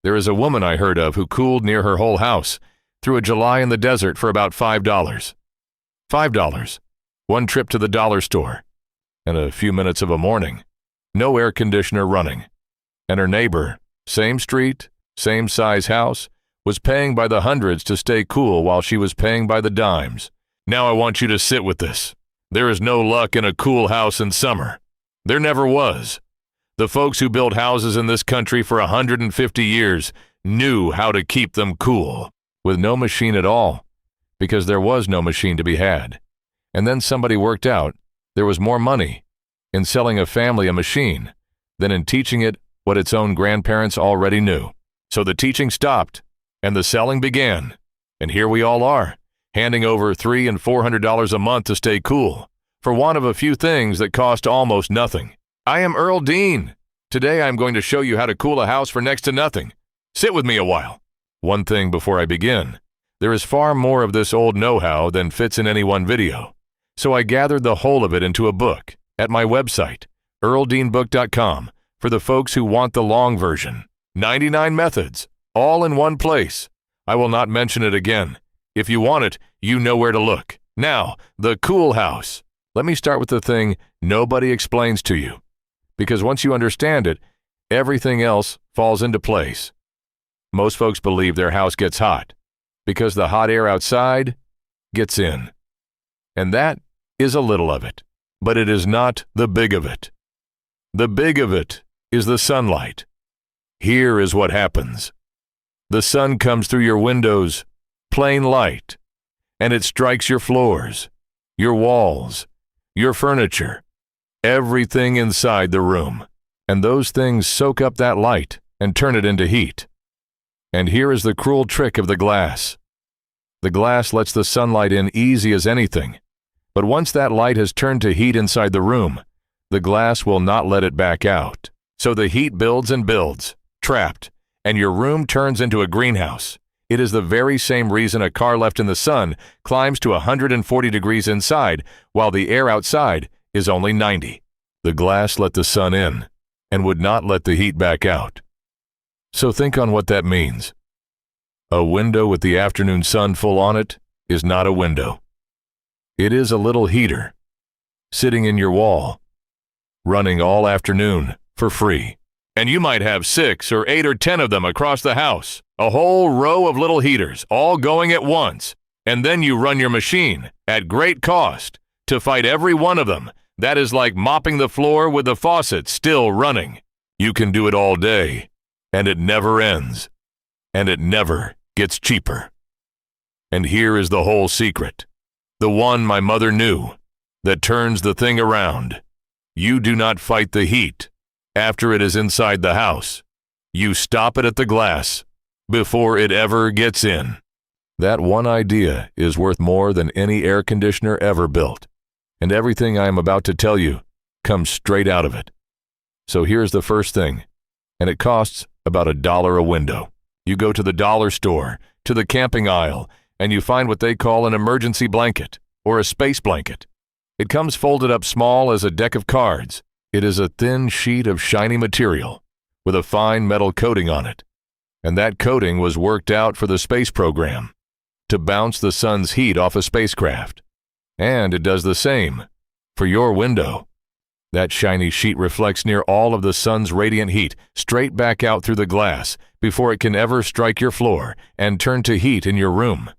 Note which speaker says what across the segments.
Speaker 1: There is a woman I heard of who cooled near her whole house through a July in the desert for about $5. $5. One trip to the dollar store. And a few minutes of a morning. No air conditioner running. And her neighbor, same street, same size house, was paying by the hundreds to stay cool while she was paying by the dimes. Now I want you to sit with this. There is no luck in a cool house in summer. There never was. The folks who built houses in this country for 150 years knew how to keep them cool, with no machine at all, because there was no machine to be had. And then somebody worked out there was more money in selling a family a machine than in teaching it what its own grandparents already knew. So the teaching stopped, and the selling began. And here we all are, handing over $300 and $400 a month to stay cool, for want of a few things that cost almost nothing. I am Earl Dean. Today I'm going to show you how to cool a house for next to nothing. Sit with me a while. One thing before I begin. There is far more of this old know-how than fits in any one video. So I gathered the whole of it into a book at my website, earldeanbook.com, for the folks who want the long version. 99 methods, all in one place. I will not mention it again. If you want it, you know where to look. Now, the cool house. Let me start with the thing nobody explains to you. Because once you understand it, everything else falls into place. Most folks believe their house gets hot because the hot air outside gets in. And that is a little of it, but it is not the big of it. The big of it is the sunlight. Here is what happens. The sun comes through your windows, plain light, and it strikes your floors, your walls, your furniture, everything inside the room. And those things soak up that light and turn it into heat. And here is the cruel trick of the glass. The glass lets the sunlight in easy as anything. But once that light has turned to heat inside the room, the glass will not let it back out. So the heat builds and builds, trapped, and your room turns into a greenhouse. It is the very same reason a car left in the sun climbs to 140 degrees inside, while the air outside is only 90. The glass let the sun in and would not let the heat back out. So think on what that means. A window with the afternoon sun full on it is not a window. It is a little heater, sitting in your wall, running all afternoon for free. And you might have 6 or 8 or 10 of them across the house, a whole row of little heaters, all going at once. And then you run your machine, at great cost, to fight every one of them. That is like mopping the floor with the faucet still running. You can do it all day, and it never ends, and it never gets cheaper. And here is the whole secret. The one my mother knew, that turns the thing around. You do not fight the heat after it is inside the house. You stop it at the glass before it ever gets in. That one idea is worth more than any air conditioner ever built. And everything I am about to tell you comes straight out of it. So here's the first thing, and it costs about $1 a window. You go to the dollar store, to the camping aisle, and you find what they call an emergency blanket, or a space blanket. It comes folded up small as a deck of cards. It is a thin sheet of shiny material, with a fine metal coating on it. And that coating was worked out for the space program, to bounce the sun's heat off a spacecraft. And it does the same for your window. That shiny sheet reflects near all of the sun's radiant heat straight back out through the glass before it can ever strike your floor and turn to heat in your room.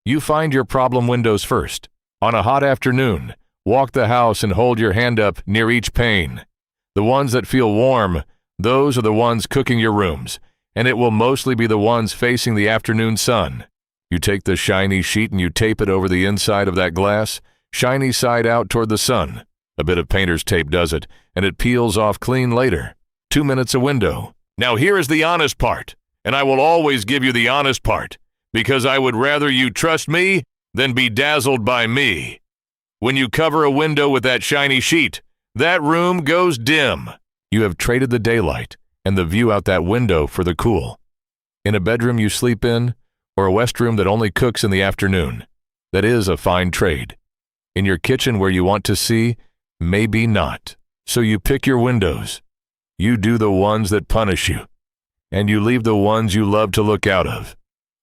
Speaker 1: You find your problem windows first. On a hot afternoon, walk the house and hold your hand up near each pane. The ones that feel warm, those are the ones cooking your rooms, and it will mostly be the ones facing the afternoon sun. You take the shiny sheet and you tape it over the inside of that glass, shiny side out toward the sun. A bit of painter's tape does it, and it peels off clean later. 2 minutes a window. Now here is the honest part, and I will always give you the honest part, because I would rather you trust me than be dazzled by me. When you cover a window with that shiny sheet, that room goes dim. You have traded the daylight and the view out that window for the cool. In a bedroom you sleep in, or a west room that only cooks in the afternoon. That is a fine trade. In your kitchen where you want to see, maybe not. So you pick your windows. You do the ones that punish you. and you leave the ones you love to look out of.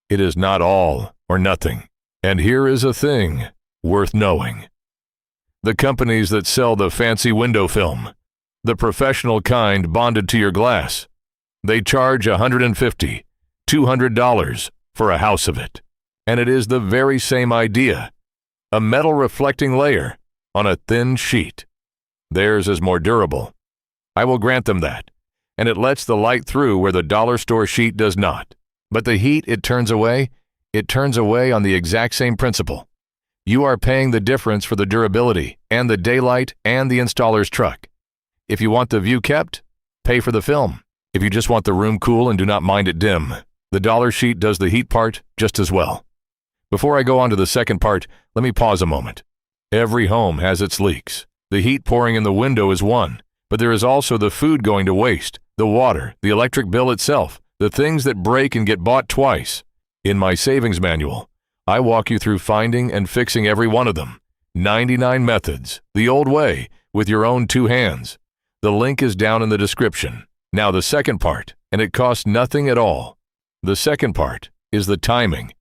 Speaker 1: It is not all or nothing. And here is a thing worth knowing. The companies that sell the fancy window film, the professional kind bonded to your glass, they charge $150, $200 for a house of it. And it is the very same idea, a metal reflecting layer on a thin sheet. Theirs is more durable. I will grant them that, and it lets the light through where the dollar store sheet does not. But the heat it turns away on the exact same principle. You are paying the difference for the durability and the daylight and the installer's truck. If you want the view kept, pay for the film. If you just want the room cool and do not mind it dim, the dollar sheet does the heat part just as well. Before I go on to the second part, let me pause a moment. Every home has its leaks. The heat pouring in the window is one, but there is also the food going to waste, the water, the electric bill itself, the things that break and get bought twice. In my savings manual, I walk you through finding and fixing every one of them. 99 methods, the old way, with your own 2 hands. The link is down in the description. Now the second part, and it costs nothing at all. The second part is the timing.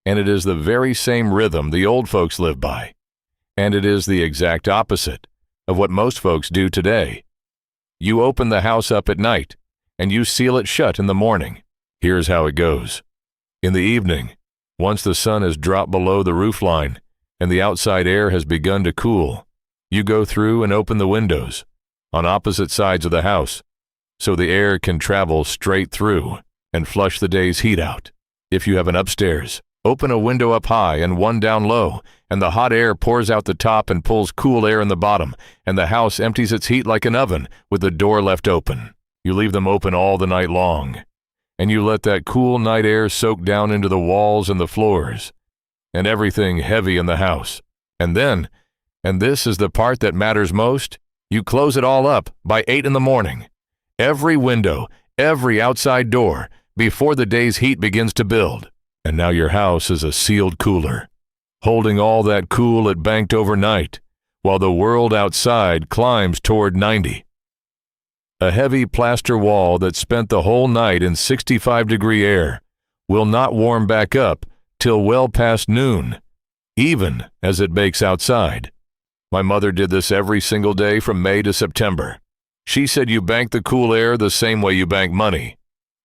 Speaker 1: And it is the very same rhythm the old folks live by. And it is the exact opposite of what most folks do today. You open the house up at night, and you seal it shut in the morning. Here's how it goes. In the evening, once the sun has dropped below the roof line and the outside air has begun to cool, you go through and open the windows on opposite sides of the house so the air can travel straight through and flush the day's heat out. If you have an upstairs, open a window up high and one down low, and the hot air pours out the top and pulls cool air in the bottom, and the house empties its heat like an oven with the door left open. You leave them open all the night long, and you let that cool night air soak down into the walls and the floors, and everything heavy in the house. And then, and this is the part that matters most, you close it all up by 8 in the morning. Every window, every outside door, before the day's heat begins to build. And now your house is a sealed cooler, holding all that cool it banked overnight, while the world outside climbs toward 90. A heavy plaster wall that spent the whole night in 65-degree air will not warm back up till well past noon, even as it bakes outside. My mother did this every single day from May to September. She said you bank the cool air the same way you bank money.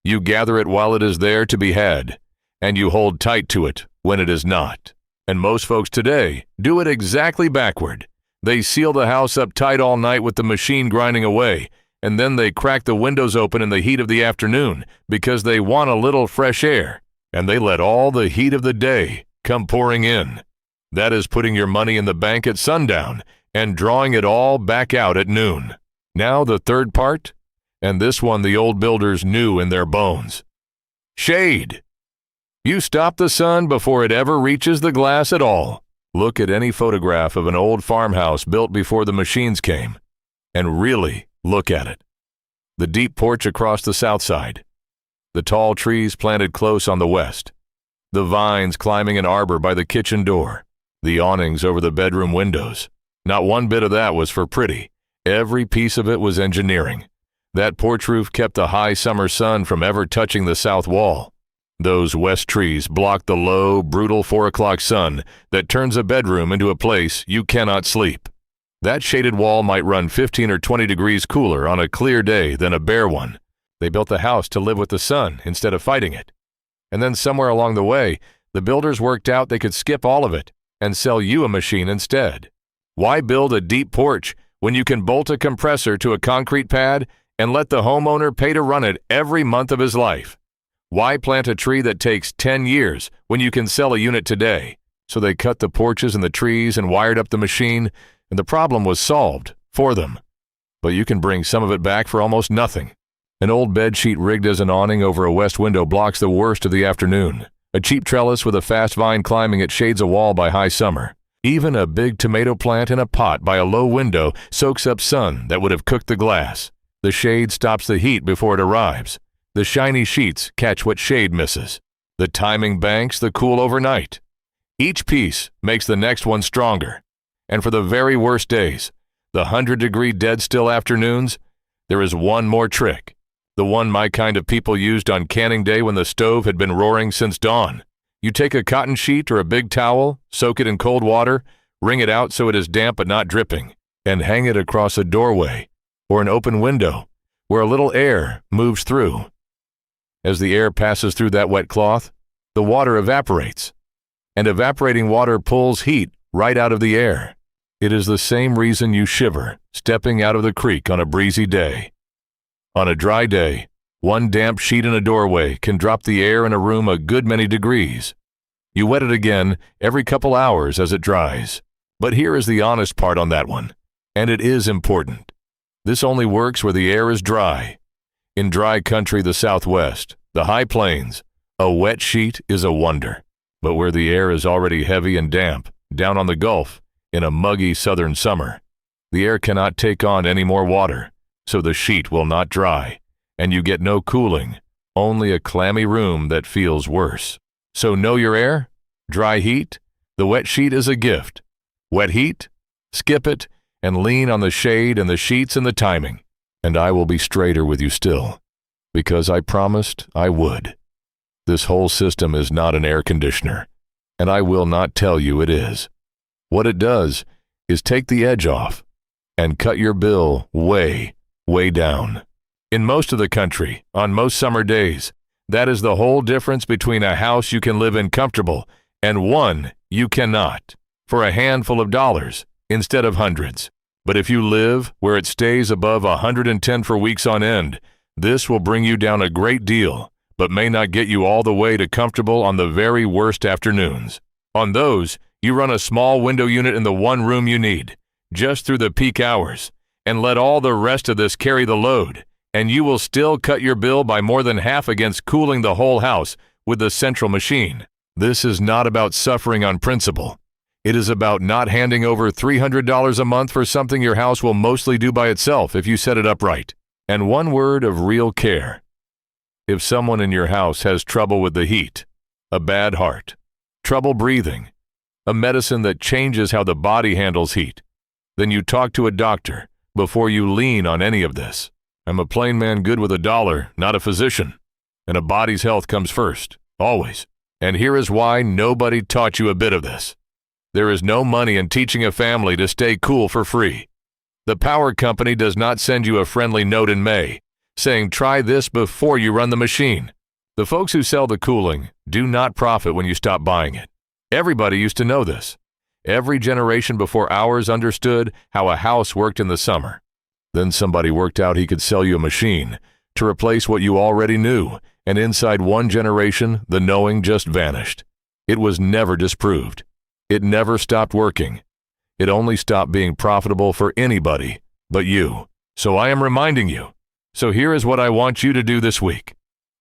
Speaker 1: You gather it while it is there to be had, and you hold tight to it when it is not. And most folks today do it exactly backward. They seal the house up tight all night with the machine grinding away, and then they crack the windows open in the heat of the afternoon because they want a little fresh air, and they let all the heat of the day come pouring in. That is putting your money in the bank at sundown and drawing it all back out at noon. Now the third part, and this one the old builders knew in their bones. Shade. You stop the sun before it ever reaches the glass at all. Look at any photograph of an old farmhouse built before the machines came, and really look at it. The deep porch across the south side, the tall trees planted close on the west, the vines climbing an arbor by the kitchen door, the awnings over the bedroom windows. Not one bit of that was for pretty. Every piece of it was engineering. That porch roof kept the high summer sun from ever touching the south wall. Those west trees block the low, brutal 4 o'clock sun that turns a bedroom into a place you cannot sleep. That shaded wall might run 15 or 20 degrees cooler on a clear day than a bare one. They built the house to live with the sun instead of fighting it. And then somewhere along the way, the builders worked out they could skip all of it and sell you a machine instead. Why build a deep porch when you can bolt a compressor to a concrete pad and let the homeowner pay to run it every month of his life? Why plant a tree that takes 10 years when you can sell a unit today? So they cut the porches and the trees and wired up the machine, and the problem was solved for them. But you can bring some of it back for almost nothing. An old bed sheet rigged as an awning over a west window blocks the worst of the afternoon. A cheap trellis with a fast vine climbing it shades a wall by high summer. Even a big tomato plant in a pot by a low window soaks up sun that would have cooked the glass. The shade stops the heat before it arrives. The shiny sheets catch what shade misses. The timing banks the cool overnight. Each piece makes the next one stronger. And for the very worst days, the 100-degree dead-still afternoons, there is one more trick. The one my kind of people used on canning day when the stove had been roaring since dawn. You take a cotton sheet or a big towel, soak it in cold water, wring it out so it is damp but not dripping, and hang it across a doorway or an open window where a little air moves through. As the air passes through that wet cloth, the water evaporates, and evaporating water pulls heat right out of the air. It is the same reason you shiver stepping out of the creek on a breezy day. On a dry day, one damp sheet in a doorway can drop the air in a room a good many degrees. You wet it again every couple hours as it dries. But here is the honest part on that one, and it is important. This only works where the air is dry. In dry country, the Southwest, the high plains, a wet sheet is a wonder. But where the air is already heavy and damp, down on the Gulf, in a muggy southern summer, the air cannot take on any more water, so the sheet will not dry, and you get no cooling, only a clammy room that feels worse. So know your air? Dry heat? The wet sheet is a gift. Wet heat? Skip it, and lean on the shade and the sheets and the timing, and I will be straighter with you still, because I promised I would. This whole system is not an air conditioner, and I will not tell you it is. What it does is take the edge off and cut your bill way, way down. In most of the country, on most summer days, that is the whole difference between a house you can live in comfortable and one you cannot, for a handful of dollars instead of hundreds. But if you live where it stays above 110 for weeks on end, this will bring you down a great deal, but may not get you all the way to comfortable on the very worst afternoons. On those, you run a small window unit in the one room you need, just through the peak hours, and let all the rest of this carry the load, and you will still cut your bill by more than half against cooling the whole house with the central machine. This is not about suffering on principle. It is about not handing over $300 a month for something your house will mostly do by itself if you set it up right. And one word of real care. If someone in your house has trouble with the heat, a bad heart, trouble breathing, a medicine that changes how the body handles heat, then you talk to a doctor before you lean on any of this. I'm a plain man good with a dollar, not a physician. And a body's health comes first, always. And here is why nobody taught you a bit of this. There is no money in teaching a family to stay cool for free. The power company does not send you a friendly note in May saying try this before you run the machine. The folks who sell the cooling do not profit when you stop buying it. Everybody used to know this. Every generation before ours understood how a house worked in the summer. Then somebody worked out he could sell you a machine to replace what you already knew, and inside one generation, the knowing just vanished. It was never disproved. It never stopped working. It only stopped being profitable for anybody but you. So I am reminding you. So here is what I want you to do this week.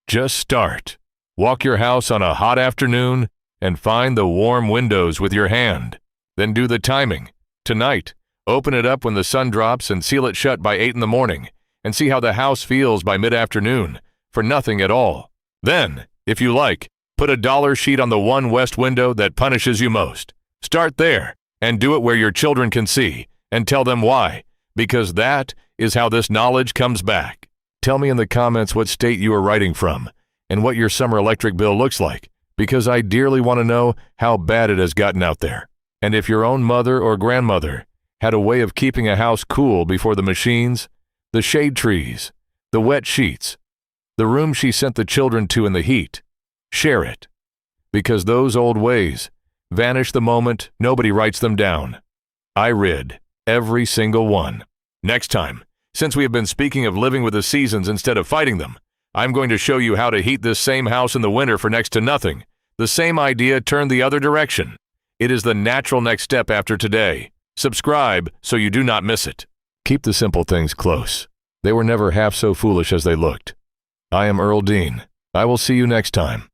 Speaker 1: Just start. Walk your house on a hot afternoon and find the warm windows with your hand. Then do the timing. Tonight, open it up when the sun drops and seal it shut by 8 in the morning, and see how the house feels by mid-afternoon, for nothing at all. Then, if you like, put a dollar sheet on the one west window that punishes you most. Start there, and do it where your children can see, and tell them why, because that is how this knowledge comes back. Tell me in the comments what state you are writing from, and what your summer electric bill looks like, because I dearly want to know how bad it has gotten out there. And if your own mother or grandmother had a way of keeping a house cool before the machines, the shade trees, the wet sheets, the room she sent the children to in the heat, share it. Because those old ways vanish the moment nobody writes them down. I read every single one. Next time, since we have been speaking of living with the seasons instead of fighting them, I'm going to show you how to heat this same house in the winter for next to nothing. The same idea turned the other direction. It is the natural next step after today. Subscribe so you do not miss it. Keep the simple things close. They were never half so foolish as they looked. I am Earl Dean. I will see you next time.